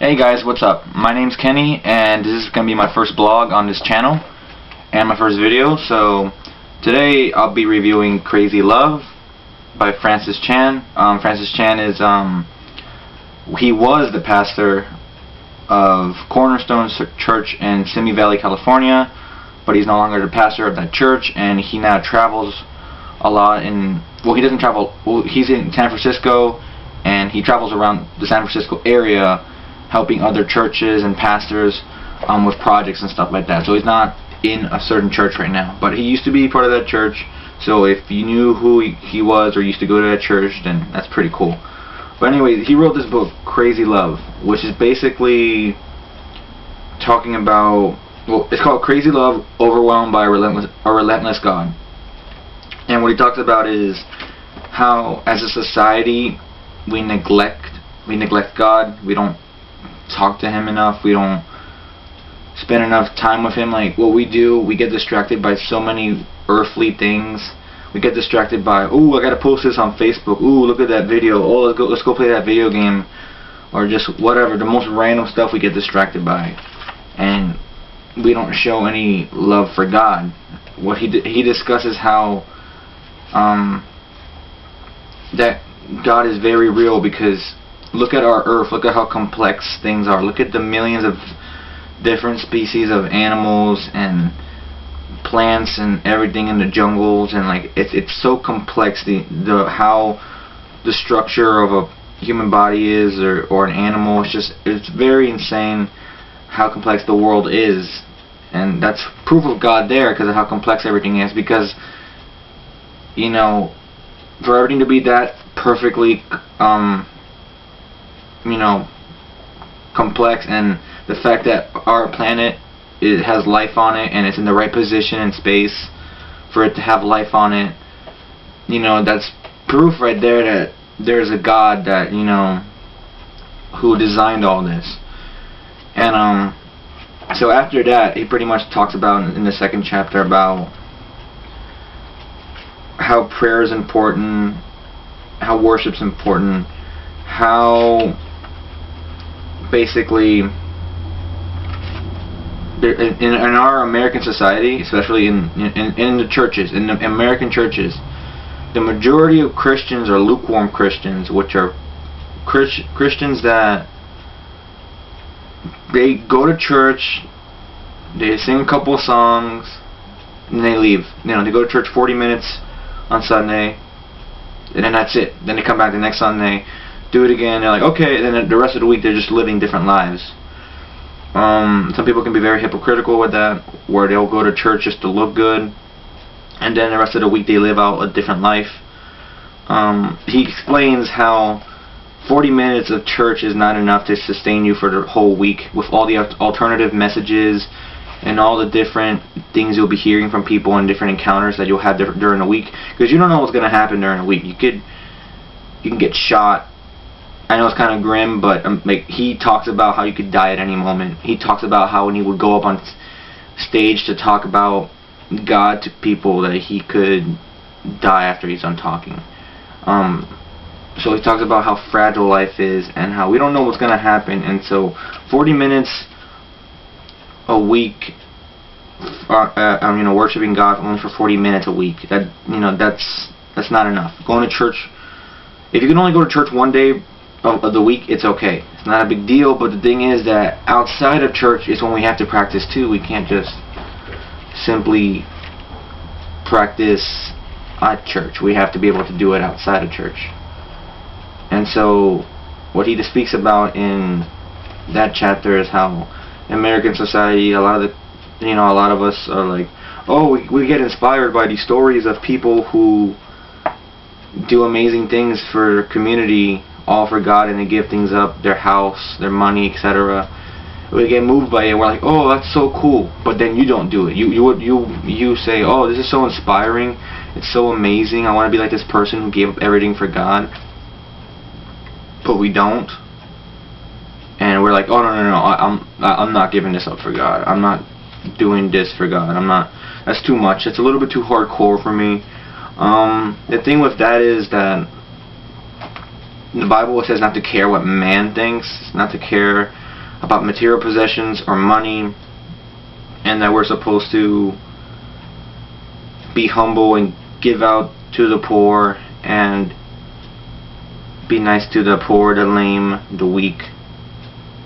Hey guys, what's up? My name's Kenny, and this is going to be my first blog on this channel, and my first video. So, today I'll be reviewing Crazy Love by Francis Chan. Francis Chan is, he was the pastor of Cornerstone Church in Simi Valley, California, but he's no longer the pastor of that church, and he now travels a lot he doesn't travel, he's in San Francisco, and he travels around the San Francisco area helping other churches and pastors with projects and stuff like that. So he's not in a certain church right now, but he used to be part of that church. So if you knew who he was or used to go to that church, then that's pretty cool. But anyway, he wrote this book, Crazy Love, which is basically talking about, well, it's called Crazy Love, Overwhelmed by a Relentless God. And what he talks about is how, as a society, we neglect God. We don't talk to Him enough. We don't spend enough time with Him. Like what we do, we get distracted by so many earthly things. We get distracted by, ooh, I gotta post this on Facebook. Ooh, look at that video. Oh, let's go play that video game, or just whatever. The most random stuff we get distracted by, and we don't show any love for God. What he discusses how that God is very real, because look at our earth, look at how complex things are. Look at the millions of different species of animals and plants and everything in the jungles, and like it's so complex, how the structure of a human body is, or an animal. It's very insane how complex the world is, and that's proof of God there because of how complex everything is. Because for everything to be that perfectly complex, and the fact that our planet has life on it and it's in the right position in space for it to have life on it, that's proof right there that there's a God that who designed all this. And so after that, he pretty much talks about in the second chapter about how prayer is important, how worship's important, how basically in our American society, especially in the churches, in the American churches, the majority of Christians are lukewarm Christians, which are Christians that they go to church, they sing a couple songs, and they leave. They go to church 40 minutes on Sunday, and then that's it. Then they come back the next Sunday, do it again. They're like, okay. And then the rest of the week they're just living different lives. Some people can be very hypocritical with that, where they'll go to church just to look good, and then the rest of the week they live out a different life. He explains how 40 minutes of church is not enough to sustain you for the whole week, with all the alternative messages and all the different things you'll be hearing from people and different encounters that you'll have during the week, because you don't know what's going to happen during the week. You can get shot. I know it's kind of grim, but he talks about how you could die at any moment. He talks about how when he would go up on stage to talk about God to people, that he could die after he's done talking. So he talks about how fragile life is and how we don't know what's going to happen. And so 40 minutes a week, worshiping God only for 40 minutes a week, that's not enough. Going to church, if you can only go to church one day of the week, it's okay. It's not a big deal. But the thing is that outside of church is when we have to practice too. We can't just simply practice at church. We have to be able to do it outside of church. And so what he speaks about in that chapter is how in American society, a lot of us are like, oh, we get inspired by these stories of people who do amazing things for community, all for God, and they give things up, their house, their money, etc. We get moved by it. We're like, oh, that's so cool. But then you don't do it. You say, oh, this is so inspiring. It's so amazing. I want to be like this person who gave up everything for God. But we don't. And we're like, oh, no, I'm not giving this up for God. I'm not doing this for God. That's too much. It's a little bit too hardcore for me. The thing with that is that the Bible says not to care what man thinks, not to care about material possessions or money, and that we're supposed to be humble and give out to the poor and be nice to the poor, the lame, the weak,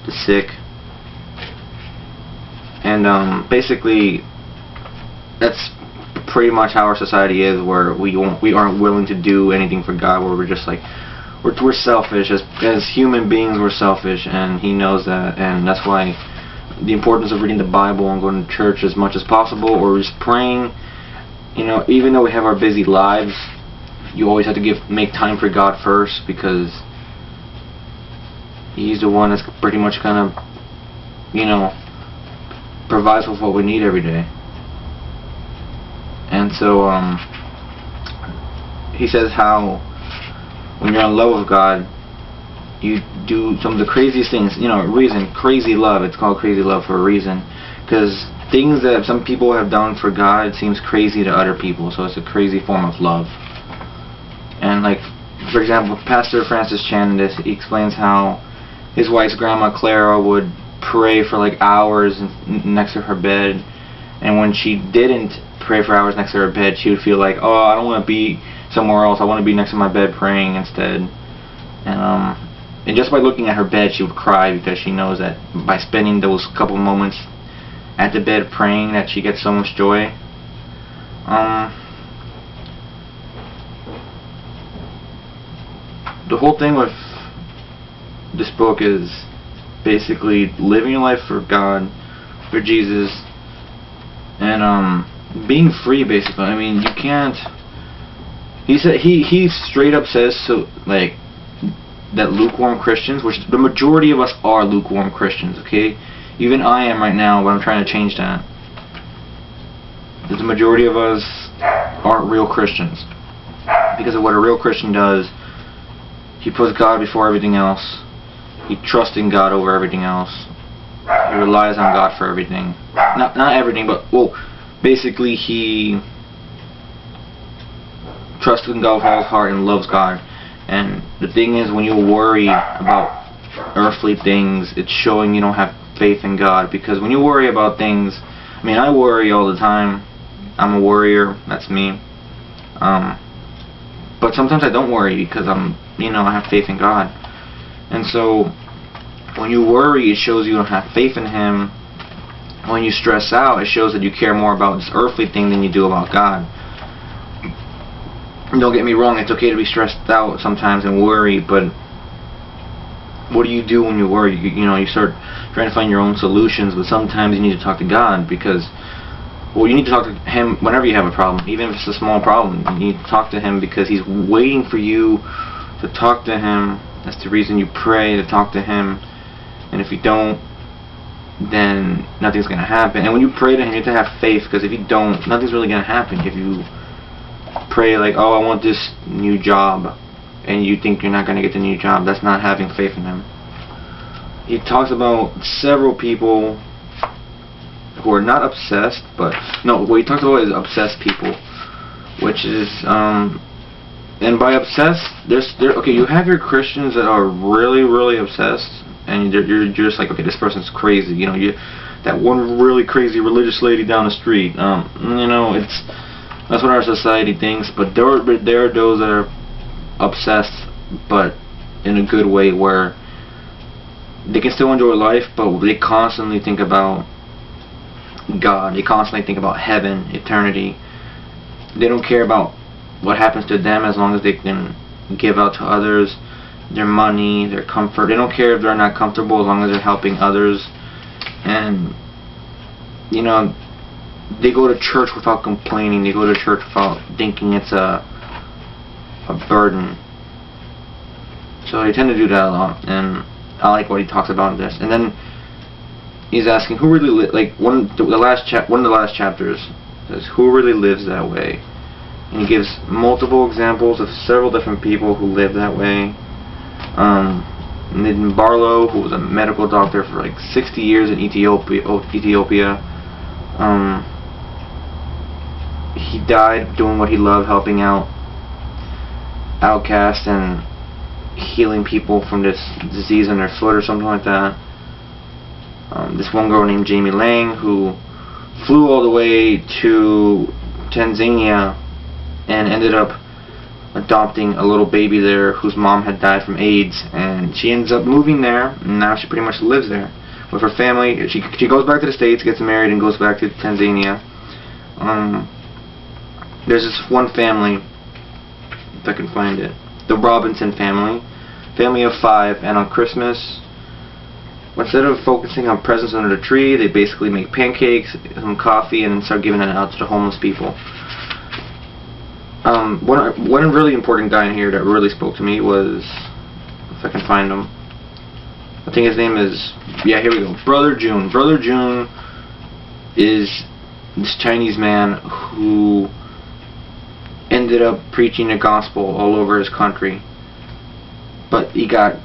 the sick. And basically that's pretty much how our society is, where we aren't willing to do anything for God, where we're just like we're selfish. As human beings, we're selfish, and He knows that, and that's why the importance of reading the Bible and going to church as much as possible, or just praying. You know, even though we have our busy lives, you always have to make time for God first, because He's the one that's pretty much kind of, you know, provides with what we need every day. And so he says how when you're in love with God, you do some of the craziest things. You know, crazy love. It's called crazy love for a reason, because things that some people have done for God seems crazy to other people, so it's a crazy form of love. And like, for example, Pastor Francis Chan.The, he explains how his wife's grandma Clara would pray for like hours next to her bed, and when she didn't pray for hours next to her bed, she would feel like, oh, I don't want to be somewhere else, I want to be next to my bed praying instead. And just by looking at her bed, she would cry, because she knows that by spending those couple moments at the bed praying, that she gets so much joy. The whole thing with this book is basically living your life for God, for Jesus, and being free, basically. I mean, you can't. He said he straight up says so, like, that lukewarm Christians, which the majority of us are lukewarm Christians, okay? Even I am right now, but I'm trying to change that. That the majority of us aren't real Christians, because of what a real Christian does. He puts God before everything else. He trusts in God over everything else. He relies on God for everything. Not everything, but, well, basically he trusts in God with all his heart and loves God. And the thing is, when you worry about earthly things, it's showing you don't have faith in God. Because when you worry about things, I mean, I worry all the time. I'm a worrier. That's me. But sometimes I don't worry, because I have faith in God. And so when you worry, it shows you don't have faith in Him. When you stress out, it shows that you care more about this earthly thing than you do about God. Don't get me wrong, it's okay to be stressed out sometimes and worry, but what do you do when you worry? You start trying to find your own solutions, but sometimes you need to talk to God, because, well, you need to talk to Him whenever you have a problem, even if it's a small problem. You need to talk to Him, because He's waiting for you to talk to Him. That's the reason you pray, to talk to Him. And if you don't, then nothing's going to happen. And when you pray to Him, you have to have faith, because if you don't, nothing's really going to happen. If you pray like, oh, I want this new job, and you think you're not going to get the new job, that's not having faith in Him. He talks about several people who are not obsessed, but no, what he talks about is obsessed people, which is and by obsessed, okay, you have your Christians that are really, really obsessed, and you're just like, okay, this person's crazy. That one really crazy religious lady down the street. That's what our society thinks. But there are those that are obsessed, but in a good way, where they can still enjoy life, but they constantly think about God. They constantly think about heaven, eternity. They don't care about what happens to them, as long as they can give out to others their money, their comfort. They don't care if they're not comfortable, as long as they're helping others. And they go to church without complaining. They go to church without thinking it's a burden. So they tend to do that a lot, and I like what he talks about in this. And then he's asking, who really one of the last chapters says, who really lives that way? And he gives multiple examples of several different people who live that way. Nidin Barlow, who was a medical doctor for like 60 years in Ethiopia. He died doing what he loved, helping out outcasts and healing people from this disease on their foot or something like that. This one girl named Jamie Lang, who flew all the way to Tanzania and ended up adopting a little baby there whose mom had died from AIDS, and she ends up moving there, and now she pretty much lives there with her family. She goes back to the States, gets married, and goes back to Tanzania. There's this one family, if I can find it, the Robinson family of 5, and on Christmas, instead of focusing on presents under the tree, they basically make pancakes, some coffee, and start giving it out to the homeless people. One really important guy in here that really spoke to me was, if I can find him, I think his name is, yeah, here we go, Brother June. Brother June is this Chinese man who ended up preaching the gospel all over his country, but he got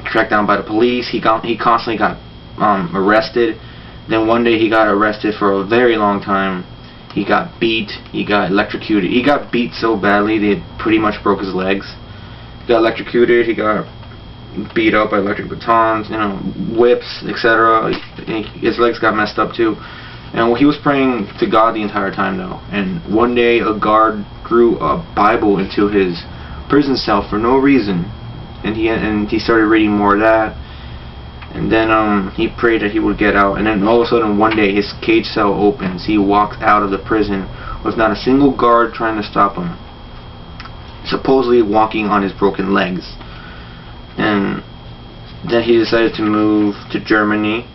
tracked down by the police. He constantly got arrested. Then one day he got arrested for a very long time. He got beat. He got electrocuted. He got beat so badly they pretty much broke his legs. He got electrocuted. He got beat up by electric batons, whips, etc. His legs got messed up too. And he was praying to God the entire time though. And one day a guard threw a Bible into his prison cell for no reason. And he started reading more of that. And then he prayed that he would get out. And then all of a sudden one day his cage cell opens. He walks out of the prison with not a single guard trying to stop him, supposedly walking on his broken legs. And then he decided to move to Germany,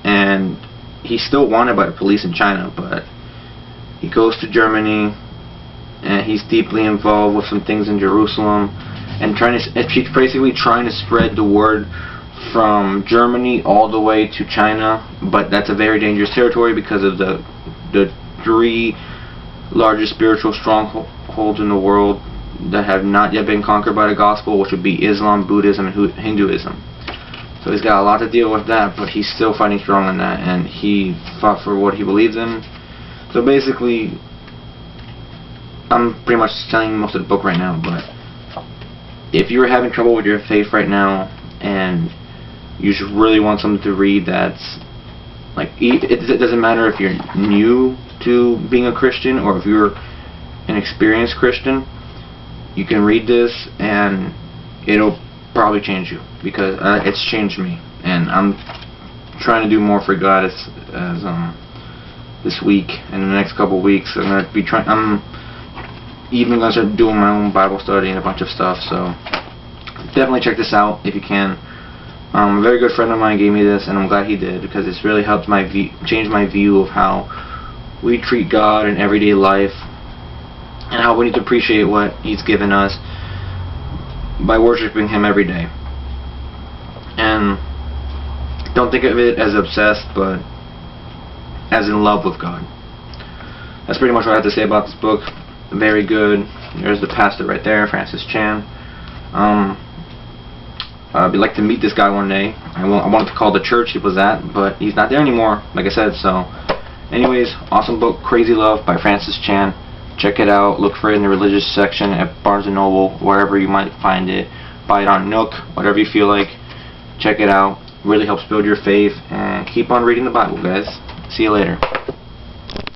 and he's still wanted by the police in China, but he goes to Germany and he's deeply involved with some things in Jerusalem, and she's basically trying to spread the word from Germany all the way to China, but that's a very dangerous territory because of the 3 largest spiritual strongholds in the world that have not yet been conquered by the gospel, which would be Islam, Buddhism, and Hinduism. So he's got a lot to deal with that, but he's still fighting strong on that, and he fought for what he believes in. So basically, I'm pretty much telling most of the book right now, but if you're having trouble with your faith right now, and you just really want something to read that's, like, it doesn't matter if you're new to being a Christian or if you're an experienced Christian, you can read this and it'll probably change you, because it's changed me, and I'm trying to do more for God as this week and the next couple weeks. I'm even going to start doing my own Bible study and a bunch of stuff, so definitely check this out if you can. A very good friend of mine gave me this, and I'm glad he did, because it's really helped change my view of how we treat God in everyday life, and how we need to appreciate what He's given us by worshiping Him every day. And don't think of it as obsessed, but as in love with God. That's pretty much what I have to say about this book. Very good. There's the pastor right there, Francis Chan. I'd like to meet this guy one day. I wanted to call the church he was at, but he's not there anymore, like I said. So anyways, awesome book, Crazy Love by Francis Chan. Check it out. Look for it in the religious section at Barnes & Noble, wherever you might find it. Buy it on Nook, whatever you feel like. Check it out. Really helps build your faith, and keep on reading the Bible, guys. See you later.